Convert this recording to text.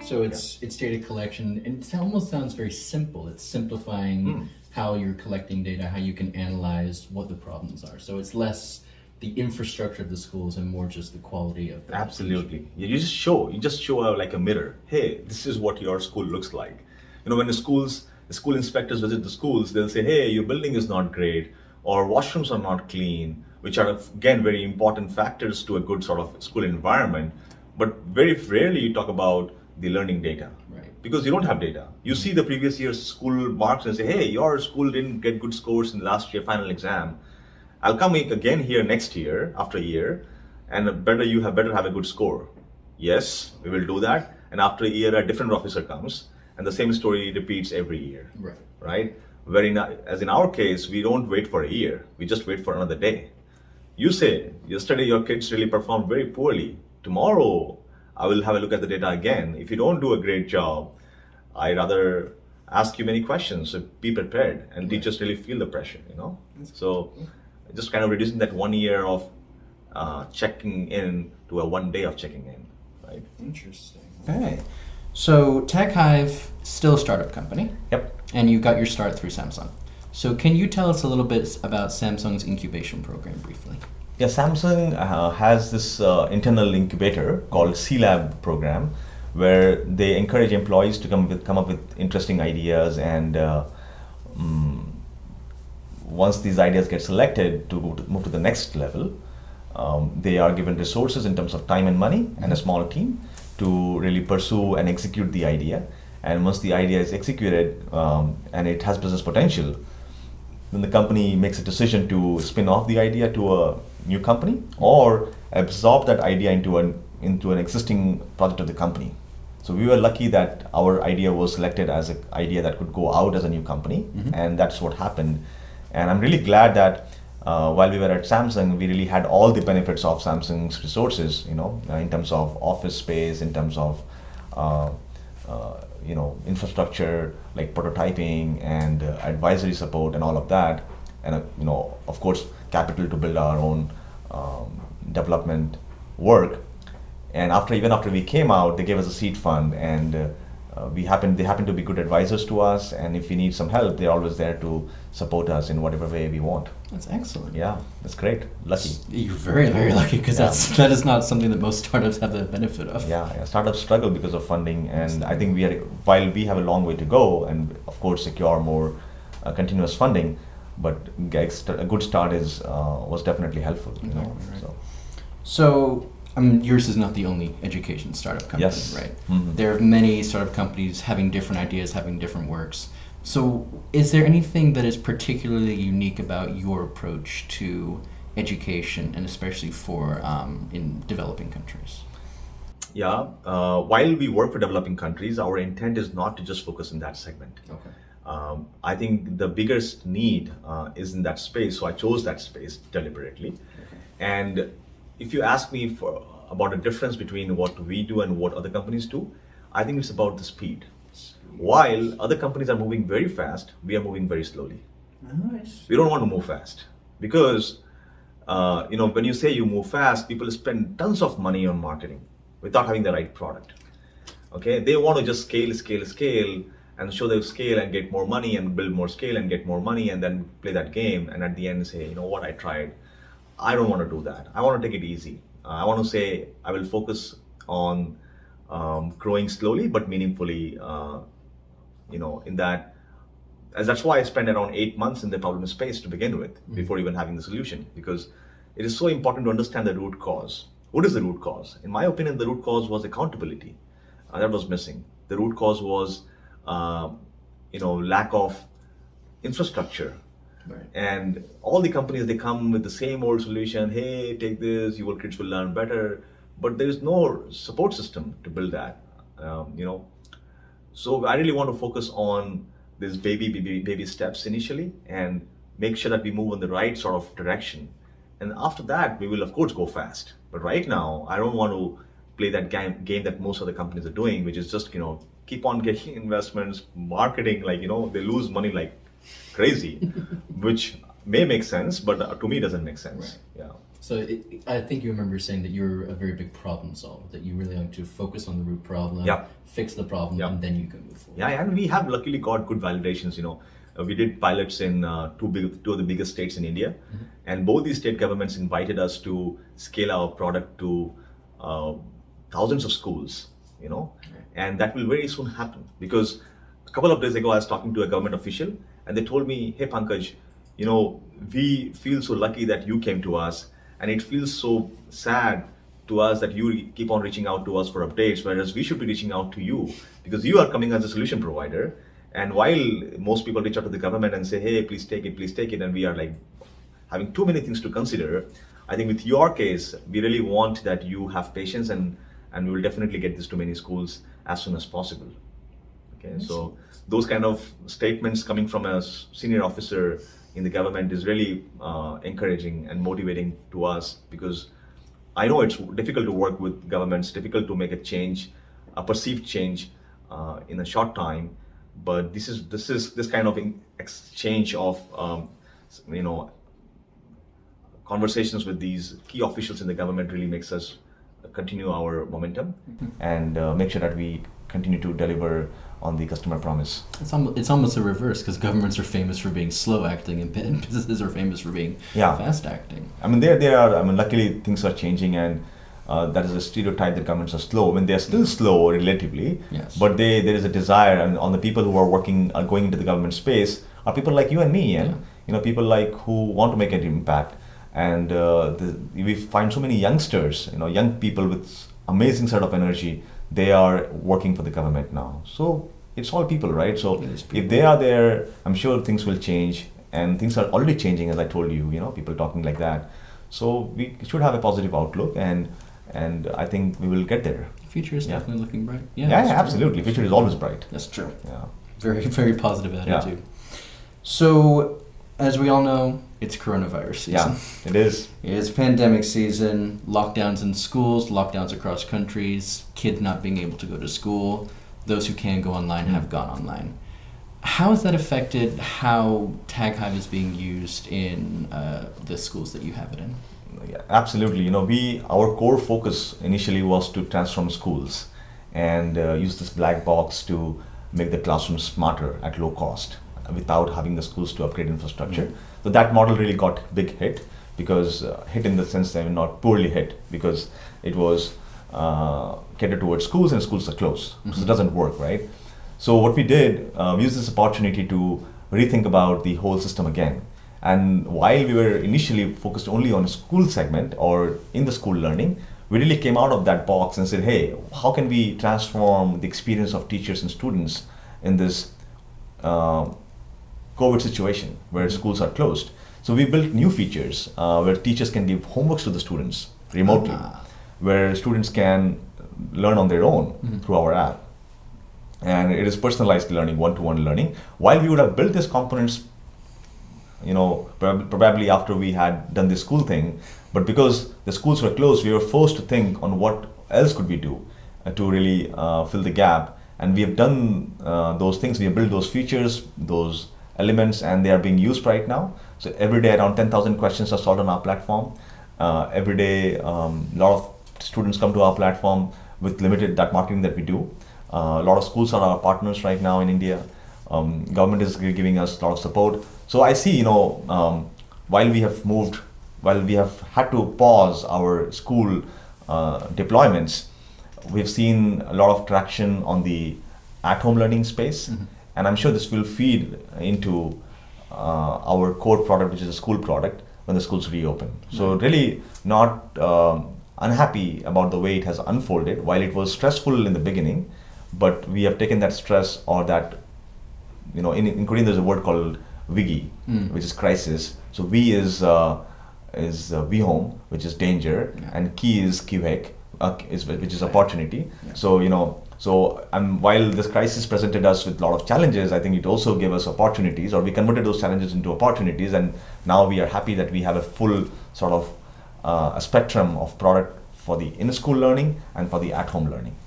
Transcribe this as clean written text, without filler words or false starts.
So it's data collection, and it almost sounds very simple. It's simplifying how you're collecting data, how you can analyze what the problems are. So it's less the infrastructure of the schools and more just the quality of the Absolutely. You just show like a mirror. Hey, this is what your school looks like. When the school inspectors visit the schools, they'll say, hey, your building is not great, or washrooms are not clean, which are again very important factors to a good sort of school environment. But very rarely you talk about the learning data. Right. Because you don't have data. You see the previous year's school marks and say, hey, your school didn't get good scores in the last year final exam. I'll come again here next year, after a year, and you better have a good score. Yes, we will do that. And after a year, a different officer comes, and the same story repeats every year. Right? As in our case, we don't wait for a year. We just wait for another day. You say, yesterday your kids really performed very poorly. Tomorrow, I will have a look at the data again. If you don't do a great job, I rather ask you many questions. So be prepared, and teachers really feel the pressure. So just kind of reducing that 1 year of checking in to a 1 day of checking in, right? Interesting. Okay. So TagHive, still a startup company. Yep. And you got your start through Samsung. So can you tell us a little bit about Samsung's incubation program briefly? Yeah, Samsung has this internal incubator called C-Lab program, where they encourage employees to come up with interesting ideas, and once these ideas get selected to move to the next level, they are given resources in terms of time and money and a small team to really pursue and execute the idea. And once the idea is executed and it has business potential, then the company makes a decision to spin off the idea to a new company or absorb that idea into an existing project of the company. So we were lucky that our idea was selected as an idea that could go out as a new company, and that's what happened. And I'm really glad that while we were at Samsung, we really had all the benefits of Samsung's resources, in terms of office space, in terms of infrastructure like prototyping and advisory support and all of that, and of course capital to build our own development work. And even after we came out, they gave us a seed fund, and they happen to be good advisors to us, and if we need some help, they're always there to support us in whatever way we want. That's excellent. Yeah, that's great. Lucky. You're very, very lucky, because that is not something that most startups have the benefit of. Yeah, startups struggle because of funding, and I think while we have a long way to go, and of course secure more continuous funding, but a good start was definitely helpful. Right. So yours is not the only education startup company, yes. Right? Mm-hmm. There are many startup companies having different ideas, having different works. So is there anything that is particularly unique about your approach to education, and especially for in developing countries? Yeah, while we work for developing countries, our intent is not to just focus in that segment. Okay. I think the biggest need is in that space, so I chose that space deliberately. Okay. And if you ask me about the difference between what we do and what other companies do, I think it's about the speed. While other companies are moving very fast, we are moving very slowly. Nice. We don't want to move fast because, when you say you move fast, people spend tons of money on marketing without having the right product. Okay, they want to just scale, and show their scale and get more money and build more scale and get more money and then play that game, and at the end say, you know what, I tried. I don't want to do that. I want to take it easy. I want to say I will focus on growing slowly but meaningfully. In that, as that's why I spent around 8 months in the problem space to begin with, before even having the solution, because it is so important to understand the root cause. What is the root cause? In my opinion, the root cause was accountability. That was missing. The root cause was, lack of infrastructure. Right. And all the companies, they come with the same old solution. Hey, take this, your kids will learn better. But there is no support system to build that. So I really want to focus on these baby steps initially, and make sure that we move in the right sort of direction. And after that, we will of course go fast. But right now, I don't want to play that game that most other companies are doing, which is just keep on getting investments, marketing, they lose money like crazy, which may make sense, but to me doesn't make sense. Right. Yeah. So I think you remember saying that you're a very big problem solver, that you really like to focus on the root problem, Yeah. fix the problem, Yeah. and then you can move forward. Yeah, and we have luckily got good validations. We did pilots in two of the biggest states in India, and both these state governments invited us to scale our product to thousands of schools. And that will very soon happen, because a couple of days ago I was talking to a government official, and they told me, "Hey Pankaj, we feel so lucky that you came to us, and it feels so sad to us that you keep on reaching out to us for updates, whereas we should be reaching out to you because you are coming as a solution provider. And while most people reach out to the government and say, hey, please take it, and we are like having too many things to consider, I think with your case, we really want that you have patience, and we will definitely get this to many schools as soon as possible." Okay, so those kind of statements coming from a senior officer in the government is really encouraging and motivating to us, because I know it's difficult to work with governments, difficult to make a change, a perceived change in a short time. But this kind of exchange of conversations with these key officials in the government really makes us continue our momentum and make sure that we continue to deliver on the customer promise. It's almost a reverse, because governments are famous for being slow acting and businesses are famous for being fast acting. I mean, they are. I mean, luckily things are changing, and that is a stereotype that governments are slow. I mean, they are still slow relatively, Yes. but there is a desire, and on the people who are working, are going into the government space, are people like you and me, and people like who want to make an impact. And we find so many youngsters, young people with amazing set of energy. They are working for the government now. So it's all people, right? So if they are there, I'm sure things will change, and things are already changing, as I told you. People talking like that. So we should have a positive outlook, and I think we will get there. The future is definitely looking bright. Yeah, absolutely. Future is always bright. That's true. Yeah. Very, very positive attitude. So, as we all know, it's coronavirus season. Yeah, it is. It's pandemic season, lockdowns in schools, lockdowns across countries, kids not being able to go to school. Those who can go online have gone online. How has that affected how TagHive is being used in the schools that you have it in? Yeah, absolutely. Our core focus initially was to transform schools and use this black box to make the classroom smarter at low cost without having the schools to upgrade infrastructure. So that model really got big hit, because hit in the sense that not poorly hit, because it was catered towards schools, and schools are closed. So it doesn't work, right? So what we did, we used this opportunity to rethink about the whole system again. And while we were initially focused only on a school segment or in the school learning, we really came out of that box and said, hey, how can we transform the experience of teachers and students in this COVID situation where schools are closed? So we built new features where teachers can give homeworks to the students remotely, where students can learn on their own through our app. And it is personalized learning, one-to-one learning. While we would have built these components, probably after we had done the school thing, but because the schools were closed, we were forced to think on what else could we do to really fill the gap. And we have done those things. We have built those features, those elements, and they are being used right now. So every day around 10,000 questions are solved on our platform. Every day, a lot of students come to our platform with limited that marketing that we do. A lot of schools are our partners right now in India. Government is giving us a lot of support. So I see, while we have had to pause our school deployments, we've seen a lot of traction on the at-home learning space. And I'm sure this will feed into our core product, which is a school product, when the schools reopen. So really not unhappy about the way it has unfolded. While it was stressful in the beginning, but we have taken that stress, or that, in Korean there's a word called Wigi, which is crisis. So V is Vihom, which is danger, and Ki is Kiwek, which is opportunity. So while this crisis presented us with a lot of challenges, I think it also gave us opportunities, or we converted those challenges into opportunities, and now we are happy that we have a full sort of a spectrum of product for the in-school learning and for the at-home learning.